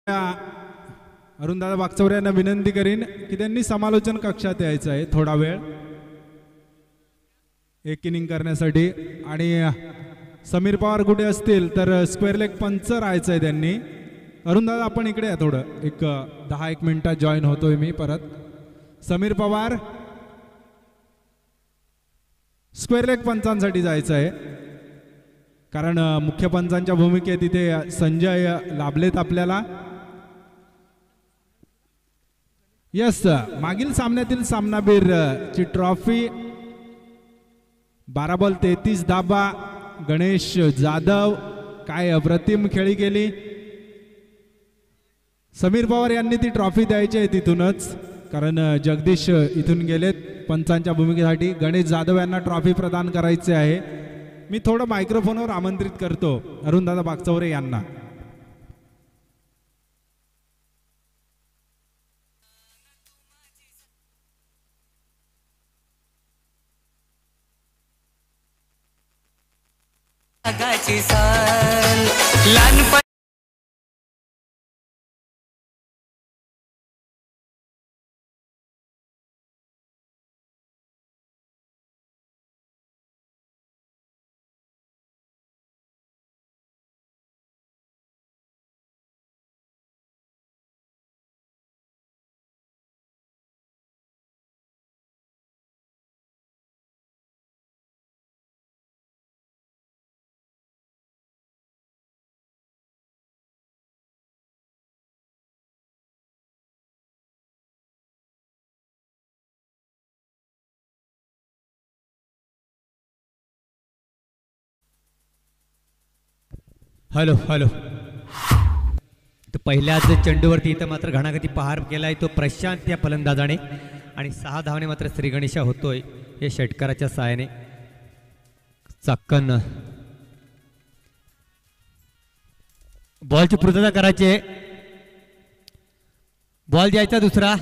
अरुणदादा बागचौरे यांना विनंती करीन की त्यांनी समालोचन कक्षात यायचं आहे थोडा वेळ एक इनिंग करण्यासाठी. आणि समीर पवार कुठे असतील तर स्क्वेअर लेग पंच राहायचं आहे त्यांनी. अरुणदादा आपण इकडे या थोडं, एक 10-1 मिनिटात जॉईन होतोय मी परत. समीर पवार स्क्वेअर लेग पंचांसाठी जायचं आहे कारण मुख्य पंचांच्या भूमिकेत इथे संजय लाभलेत आपल्याला. यस, मागील सामन्यातील सामनावीर ची ट्रॉफी 12 बॉल 33 धाबा. गणेश जाधव काय अप्रतिम खेळी केली. समीर पवार यांनी ती ट्रॉफी द्यायची आहे तिथूनच कारण जगदीश इथून गेलेत पंचांच्या भूमिकेसाठी. गणेश जाधव यांना ट्रॉफी प्रदान करायचे आहे. मी थोडं मायक्रोफोनवर आमंत्रित करतो अरुणदादा बागचौरे यांना. Hello hello. तर पहिल्याच चेंडूवरती इथं मात्र घणाघाती पहार केलाय तो प्रशांत या फलंदाजाने आणि 6 धावाने मात्र श्री गणेशा होतोय हे षटकाराच्या सहाय्याने. चाक्कन बॉलची पूर्तता करायची. बॉल द्यायचा दुसरा.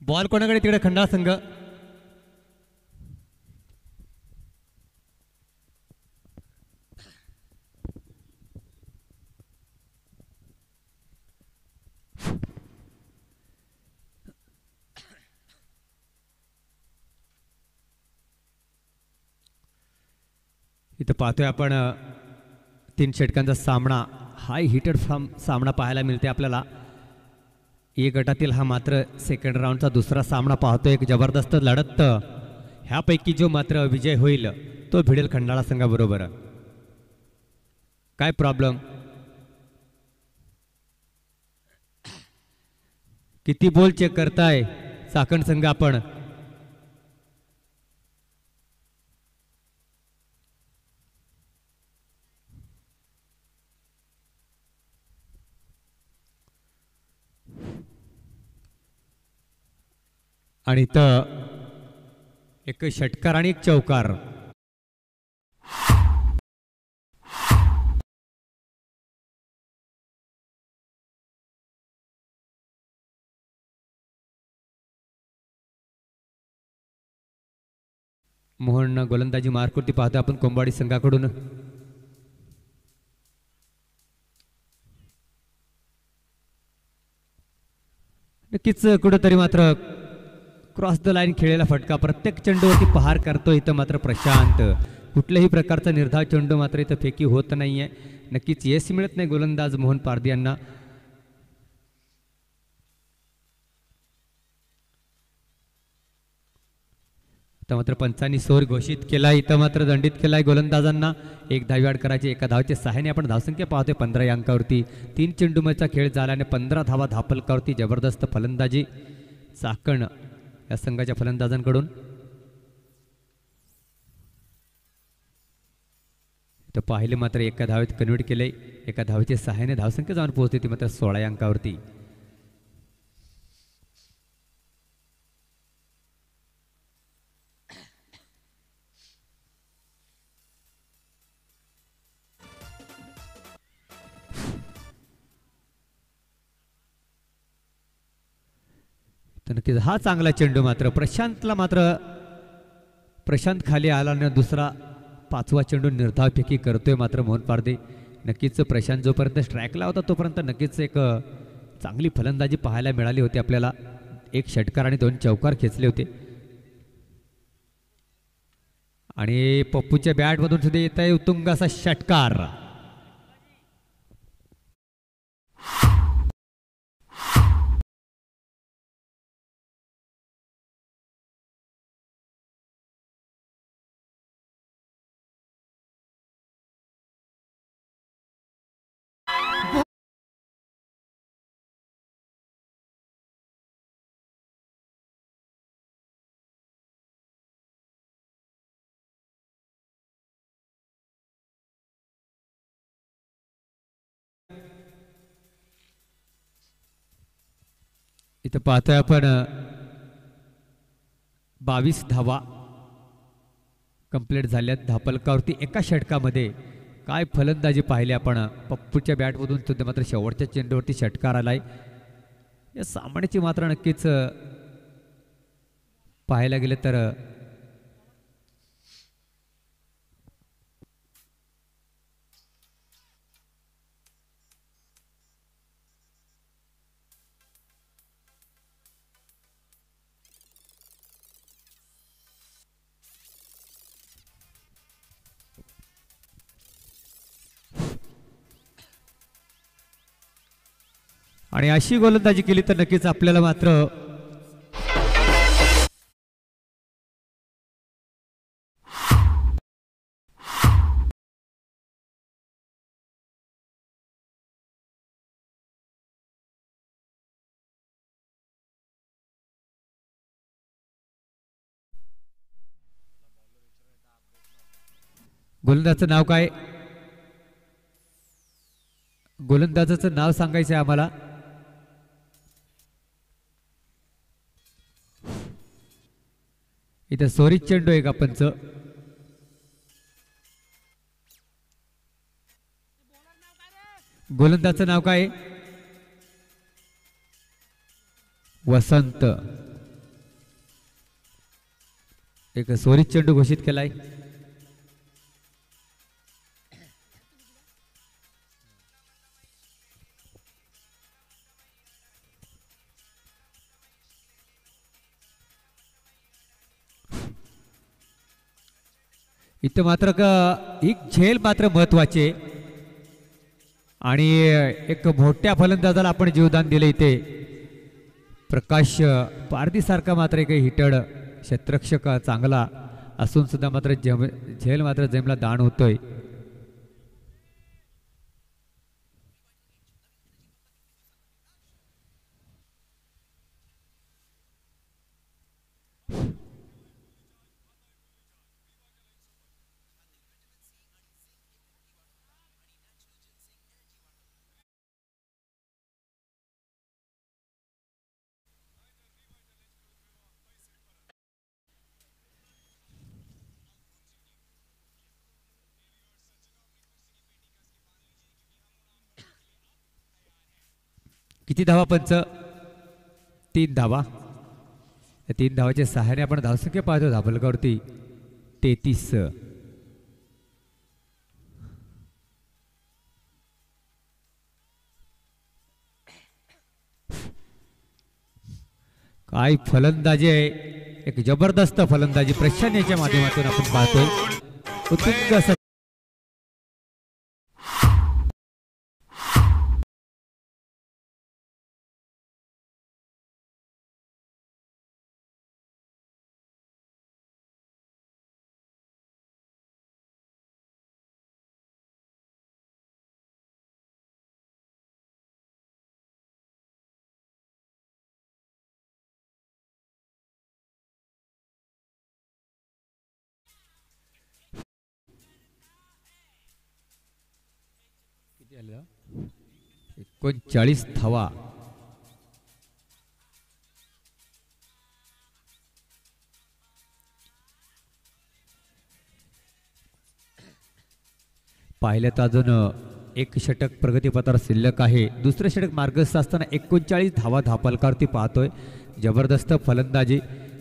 बॉल कोणाकडे तिकडे खंडाळा संघ. इथं पाहतोय आपण 3 षटकांचा सामना, हाय हिटेड सामना पाहायला मिळते आपल्याला. ए गटातील हा मात्र सेकंड राऊंडचा दुसरा सामना पाहतोय. एक जबरदस्त लढत. ह्यापैकी जो मात्र विजय होईल तो भिडेल खंडाळा संघाबरोबर. काय प्रॉब्लेम, किती बॉल चेक करताय चाकण संघ आपण. आणि इथं एक षटकार आणि एक चौकार. मोहन गोलंदाजी मारकुर्ती पाहतो आपण कोंबाडी संघाकडून. नक्कीच कुठंतरी मात्र क्रॉस द लाईन खेळलेला फटका. प्रत्येक चेंडूवरती पहार करतो इथं मात्र प्रशांत. कुठल्याही प्रकारचा निर्धाव चेंडू मात्र इथं फेकी होत नाहीये. नक्कीच यश मिळत नाही गोलंदाज मोहन पारदी यांना. इथं मात्र पंचांनी सोर घोषित केला. इथं मात्र दंडित केलाय गोलंदाजांना. 1 धावी आड करायची. एका धावच्या सहाय्याने आपण धावसंख्या पाहतोय 15 या अंकावरती. 3 चेंडूचा खेळ झाल्याने 15 धावा धापलकावरती. जबरदस्त फलंदाजी चाकण या संघाच्या फलंदाजांकडून. तर पाहिले मात्र एका धावेत कन्व्हर्ट केले. एका धावेच्या सहाय्याने धावसंख्या जाऊन पोहोचते ती मात्र 16 या अंकावरती. तर नक्कीच हा चांगला चेंडू मात्र प्रशांतला मात्र प्रशांत खाली आला आणि दुसरा 5वा चेंडू निर्धावफेकी करतोय मात्र मोहन पारदे. नक्कीच प्रशांत जोपर्यंत स्ट्राईकला होता तोपर्यंत नक्कीच एक चांगली फलंदाजी पाहायला मिळाली होती आपल्याला. एक षटकार आणि 2 चौकार खेचले होते. आणि पप्पूच्या बॅटमधून सुद्धा येत आहे उत्तुंग असा षटकार. इथं पाहतोय आपण 22 धावा कंप्लीट झाल्यात धापलकावरती एका षटकामध्ये. काय फलंदाजी पाहिली आपण पप्पूच्या बॅटमधून सुद्धा. मात्र शेवटच्या चेंडूवरती षटकार आलाय. या सामन्याची मात्र नक्कीच पाहायला गेलं तर आणि अशी गोलंदाजी केली तर नक्कीच आपल्याला मात्र गोलंदाजाचं नाव काय? गोलंदाजाचं नाव सांगायचं आहे आम्हाला. इथं सोरीच चेंडू आहे का पंच? गोलंदाजाचं नाव काय? वसंत. एक सोरीच चेंडू घोषित केलाय. इथं मात्र एक झेल मात्र महत्वाचे आणि एक मोठ्या फलंदाजाला आपण जीवदान दिले. इथे प्रकाश पारधी सारखा मात्र एक हिटर क्षेत्ररक्षक चांगला असून सुद्धा मात्र झेल मात्र जमला दान होतोय. किती धावा पंच? 3 धावा. 3 धावाच्या सहाय्याने आपण धावसंख्या पाहतो धापलकावरती 33. काय फलंदाजी आहे, एक जबरदस्त फलंदाजी प्रशांत याच्या माध्यमातून आपण पाहतोय. उत्तुंग असं किती आलं? 39 धावा. पाहिलं तर अजून एक षटक प्रगतीपथावर शिल्लक आहे. दुसरं षटक मार्गस्थ असताना 39 धावा धापलकावरती पाहतोय. जबरदस्त फलंदाजी.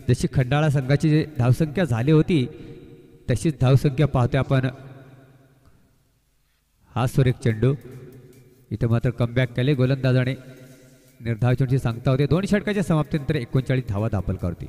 जशी खंडाळा संघाची धावसंख्या झाली होती तशीच धावसंख्या पाहतोय आपण हा सुरेख चेंडू. इथं मात्र कमबॅक केले गोलंदाजाने. निर्धाव चेंडूची सांगता होते. 2 षटकाच्या समाप्तीनंतर 39 धावा दाखल करते.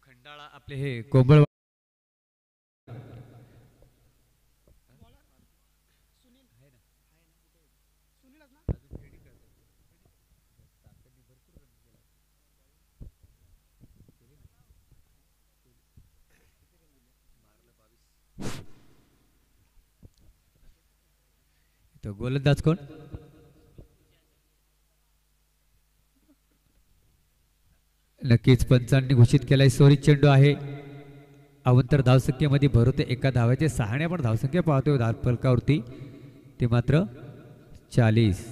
खंडाळा आपले हे कोंबळ. तो गोलंदाज कोण? नक्कीच पंचांनी घोषित केलाय सोरी चेंडू आहे. अवंतर धावसंख्येमध्ये भर होते. एका धावाचे 6 आपण धावसंख्या पाहतोय धावफलकावरती. ते मात्र 40.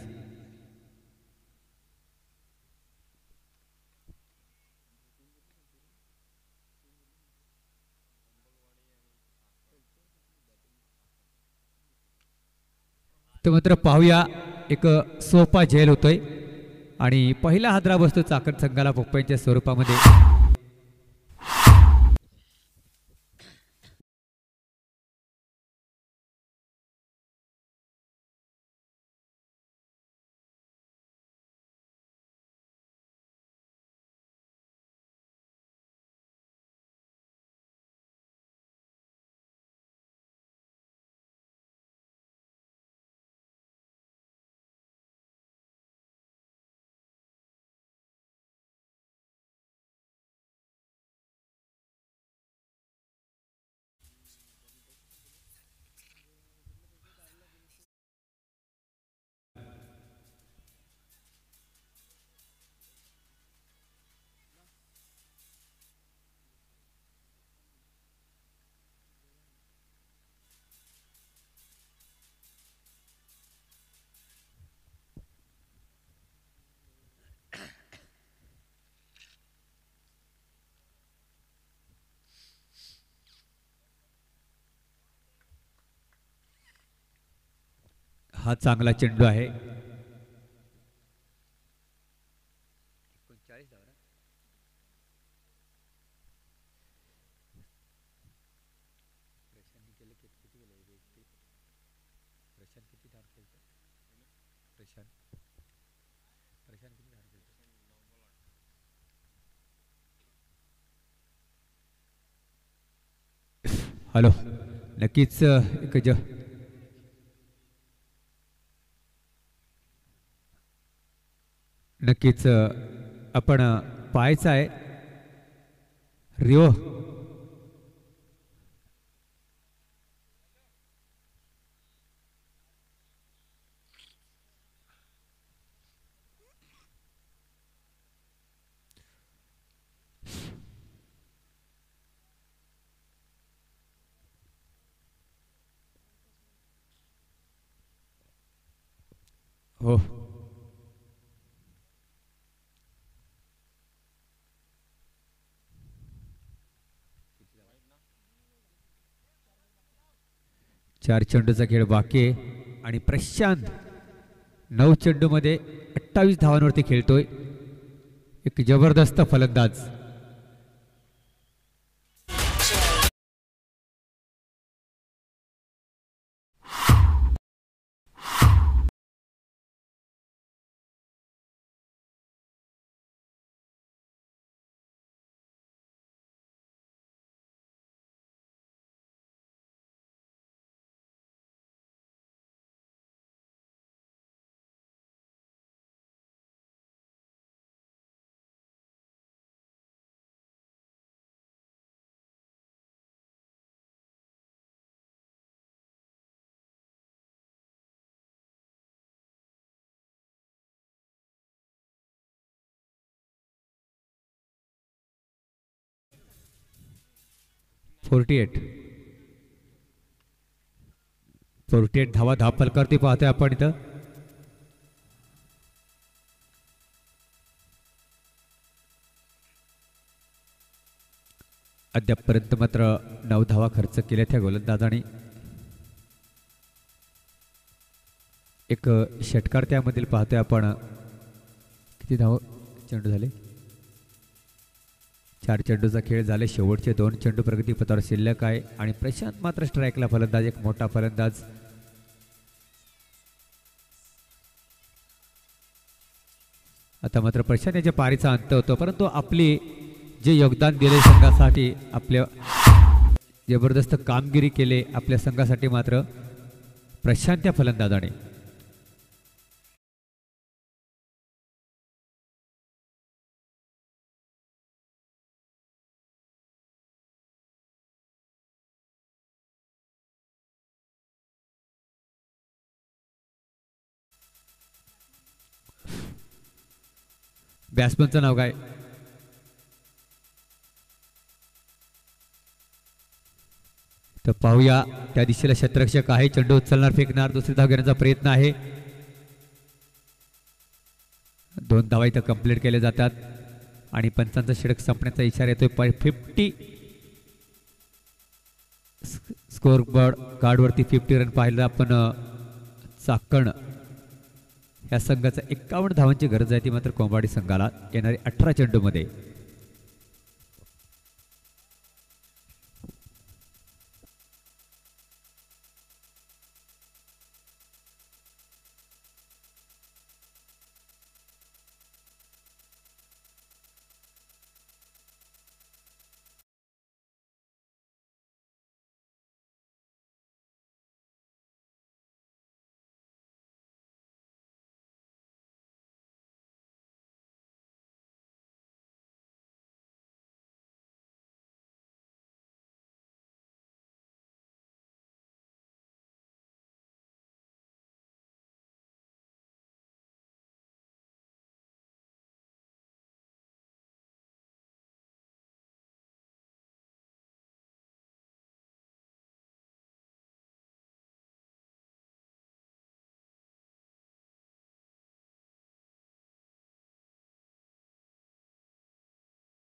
तर मात्र पाहूया एक सोपा झेल होतोय आणि पहिला हादरा बसतो चाकण संघाला पप्पांच्या स्वरूपामध्ये. हा चांगला चेंडू आहे. हॅलो नक्कीच एक नक्कीच आपण पाहायचं आहे रिओ. हो 4 चेंडूचा खेळ बाकी आहे आणि प्रशांत 9 चेंडूमध्ये 28 धावांवरती खेळतोय. एक जबरदस्त फलंदाज. 48 धावा धाव फलकावरती पाहतोय आपण इथं. अद्यापपर्यंत मात्र 9 धावा खर्च केल्या त्या गोलंदाजाने. एक षटकार त्यामधील पाहतोय आपण. किती धाव चेंडू झाले? 4 चेंडूचा खेळ झाले. शेवटचे 2 चेंडू प्रगतीपथावर शिल्लक आहे आणि प्रशांत मात्र स्ट्राईकला फलंदाज. एक मोठा फलंदाज. आता मात्र प्रशांत याच्या पारीचा अंत होतो, परंतु आपली जे योगदान दिले संघासाठी, आपल्या जबरदस्त कामगिरी केले आपल्या संघासाठी मात्र प्रशांत या फलंदाजाने. बॅट्समनचं नाव काय? तर पाहूया. त्या दिशेला क्षेत्ररक्षक आहे. चेंडू उचलणार, फेकणार. दुसरी धाव घेण्याचा प्रयत्न आहे. 2 धावा इथं कंप्लीट केले जातात आणि पंचांचा षटक संपण्याचा इशारा येतोय. 50 स्कोर बोर्ड कार्डवरती 50 रन पाहिलं आपण. चाकण या संघाचा 51 धावांची गरज आहे ती मात्र कोंबाडी संघाला येणारी 18 चेंडूमध्ये.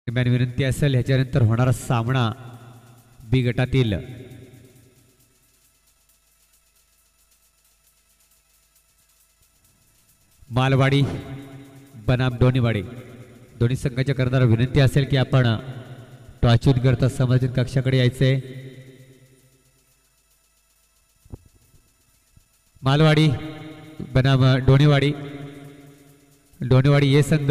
विनंती असेल ह्याच्यानंतर होणारा सामना बी गटातील मालवाडी बनाम डोणीवाडी दोन्ही संघाच्या करणारा विनंती असेल की आपण टॉचून करता संबंधित कक्षाकडे यायचे. मालवाडी बनाम डोणीवाडी. डोणीवाडी ये संघ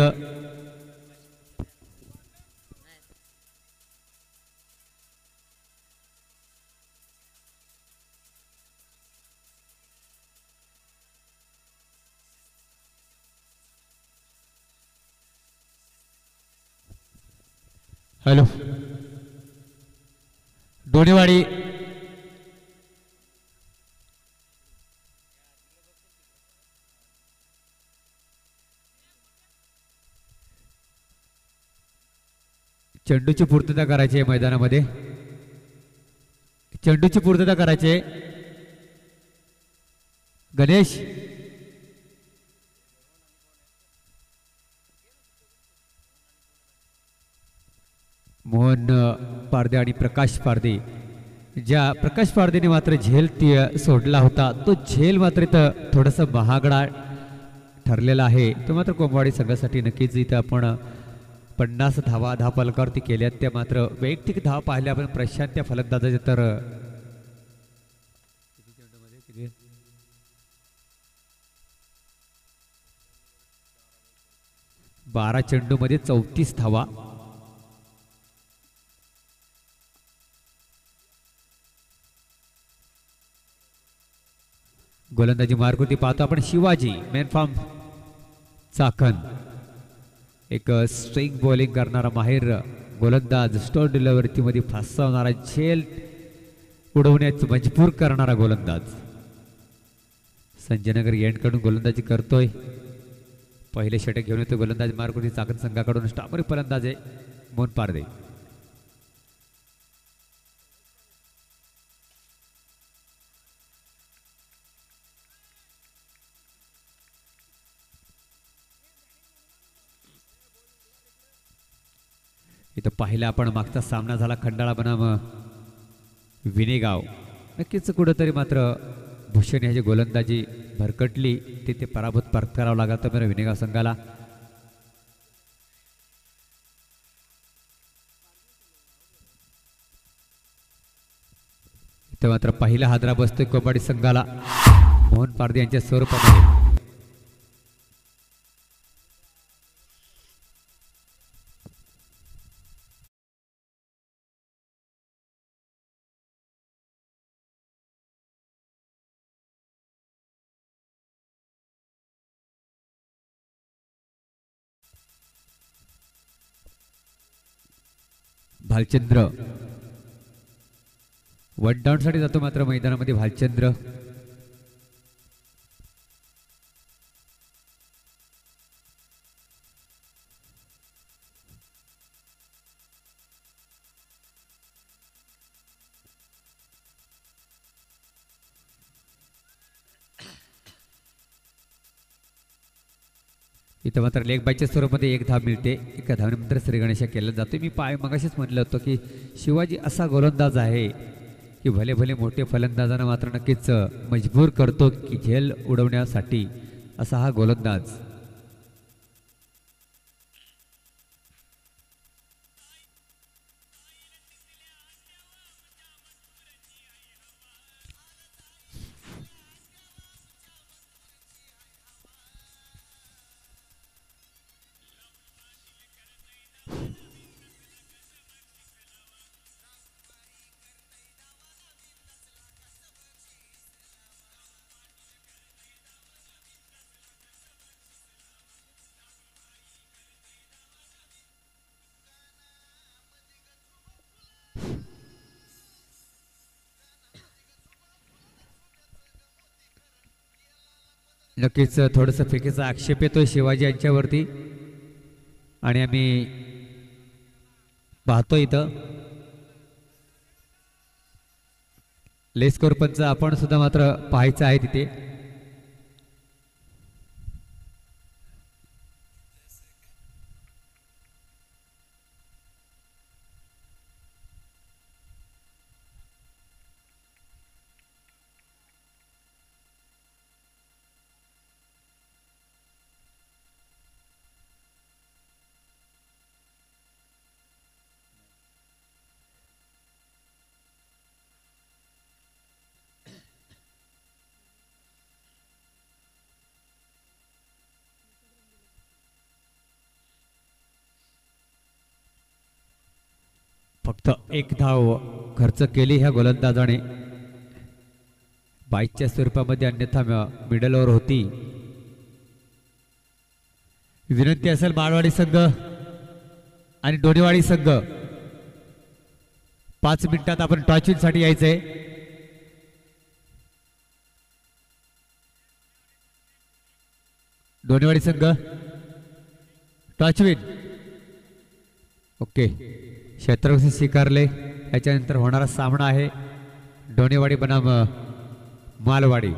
हॅलो डोणीवाडी चेंडूची पूर्तता करायची आहे मैदानामध्ये. चेंडूची पूर्तता करायची आहे. गणेश मोहन पारदे आणि प्रकाश पारदे. ज्या प्रकाश पारदेने मात्र झेल सोडला होता तो झेल मात्र इथं थोडंसं महागडा ठरलेला आहे. तो मात्र कोंबवाडी संघासाठी नक्कीच इथं आपण 50 धावा फलकावरती केल्यात. त्या मात्र वैयक्तिक धावा पाहिल्या आपण प्रशांत त्या फलंदाजाचे तर 12 चेंडूमध्ये 34 धावा. गोलंदाजी मार्कृती पाहतो आपण. शिवाजी मेन फॉर्म चाकण एक स्ट्रिंग बॉलिंग करणारा माहिर गोलंदाज. स्टोन डिलिव्हरी मध्ये फसवणारा झेल उडवण्यास मजबूर करणारा गोलंदाज. संजय नगर यांकडून गोलंदाजी करतोय. पहिले षटक घेऊन येतो गोलंदाज मार्कृती चाकण संघाकडून. स्टामरी फलंदाज आहे मोहन पारदे. इथं पाहिलं आपण मागचा सामना झाला खंडाळा बनाम विनेगाव. नक्कीच कुठंतरी मात्र भूषण ह्याची गोलंदाजी भरकटली, तिथे पराभूत पत्करावं लागलं बरं विनेगाव संघाला. इथं मात्र पहिला हादरा बसतोय कबड्डी संघाला मोहन पारदे यांच्या स्वरूपामध्ये. भालचंद्र वन डाऊन साठी जातो मात्र मैदानामध्ये भालचंद्र. इथं मात्र लेग बायच्या स्वरूपामध्ये एक धाव मिळते. एका धावनंतर श्री गणेशा केला जातो. मी मगाशीच म्हटलं होतं की शिवाजी असा गोलंदाज आहे की भले भले मोठे फलंदाजांना मात्र नक्कीच मजबूर करतो की झेल उडवण्यासाठी. असा हा गोलंदाज. नक्कीच थोडंसं फेकीचा आक्षेप येतोय शिवाजी यांच्यावरती आणि आम्ही पाहतो इथं लेस्कोर पंच आपण सुद्धा मात्र पाहायचं आहे तिथे. फक्त एक धाव खर्च केली ह्या गोलंदाजाने. 22च्या स्वरूपामध्ये अन्यथा मिडल ओव्हर होती. विनंती असेल बाळवाडी संघ आणि डोनेवाडी संघ 5 मिनिटात आपण टॉचिंग साठी यायचंय. डोनेवाडी संघ टॉचविन ओके. क्षेत्ररक्षण स्वीकारले. याच्यानंतर होणारा सामना आहे डोनेवाडी बनाम मालवाडी.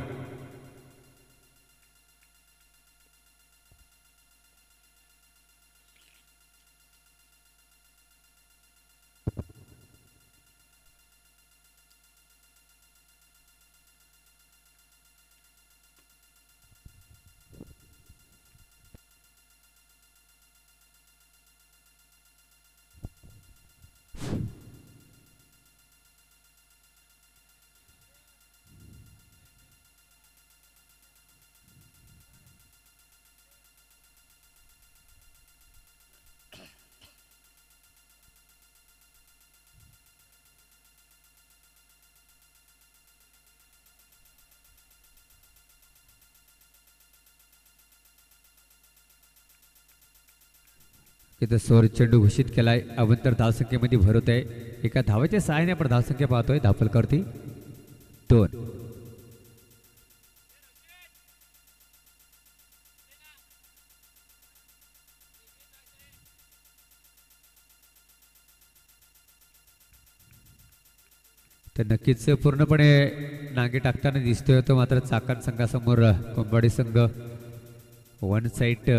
इथं स्वर चेंडू घोषित केलाय. अवंतर धावसंख्येमध्ये भर होत आहे. एका धावाच्या सहाय्याने आपण धावसंख्या पाहतोय. धावफलकावरती 2. तर नक्कीच पूर्णपणे नांगे टाकताना दिसतोय तो. मात्र चाकण संघासमोर कोंबाडी संघ वन साईड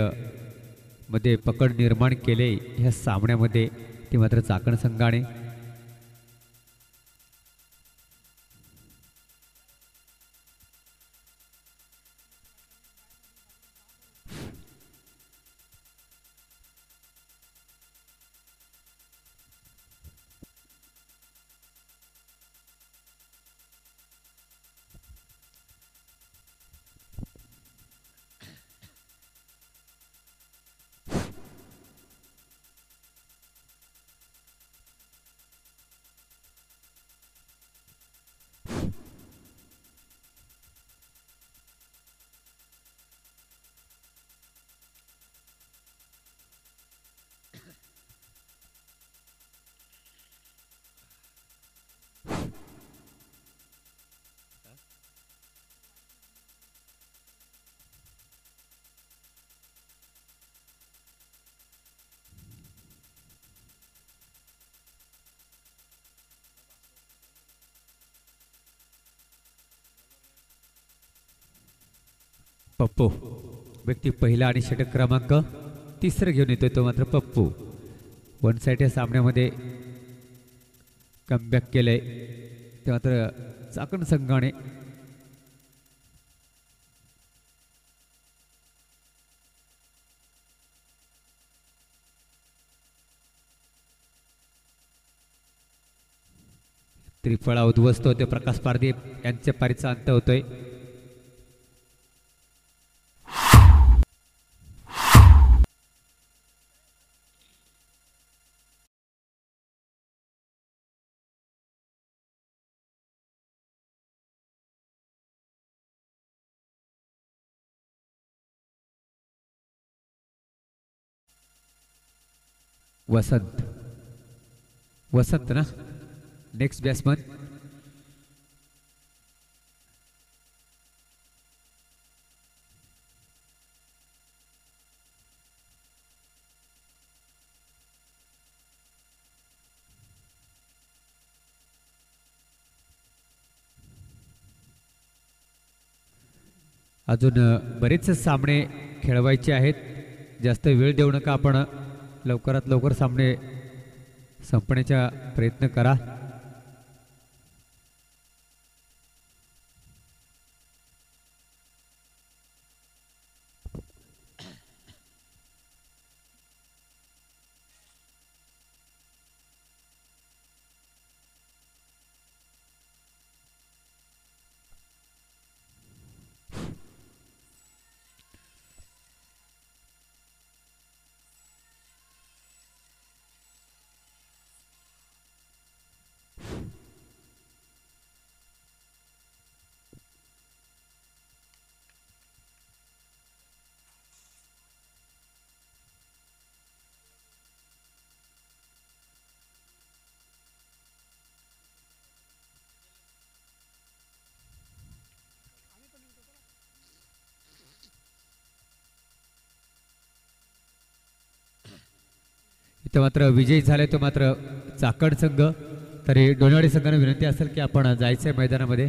मध्ये पकड निर्माण केले. ह्या सामन्यामध्ये ती मात्र चाकण संघाने पप्पू व्यक्ती पहिला आणि षटक क्रमांक तिसरं घेऊन येतोय तो मात्र पप्पू. वन साईड या सामन्यामध्ये कमबॅक केलंय ते मात्र चाकण संघाने त्रिफळा उद्ध्वस्त होते. प्रकाश पारधी यांच्या पारीचा अंत होतोय. वसंत वसंत ना नेक्स्ट बॅट्समन. अजून बरेच सामने खेळवायचे आहेत. जास्त वेळ देऊ नका. आपण लवकरात लवकर सामने संपण्याचा प्रयत्न करा. इथं मात्र विजयी झाले तो मात्र चाकण संघ. तरी डोनेवाडी संघाने विनंती असेल की आपण जायचं मैदानामध्ये.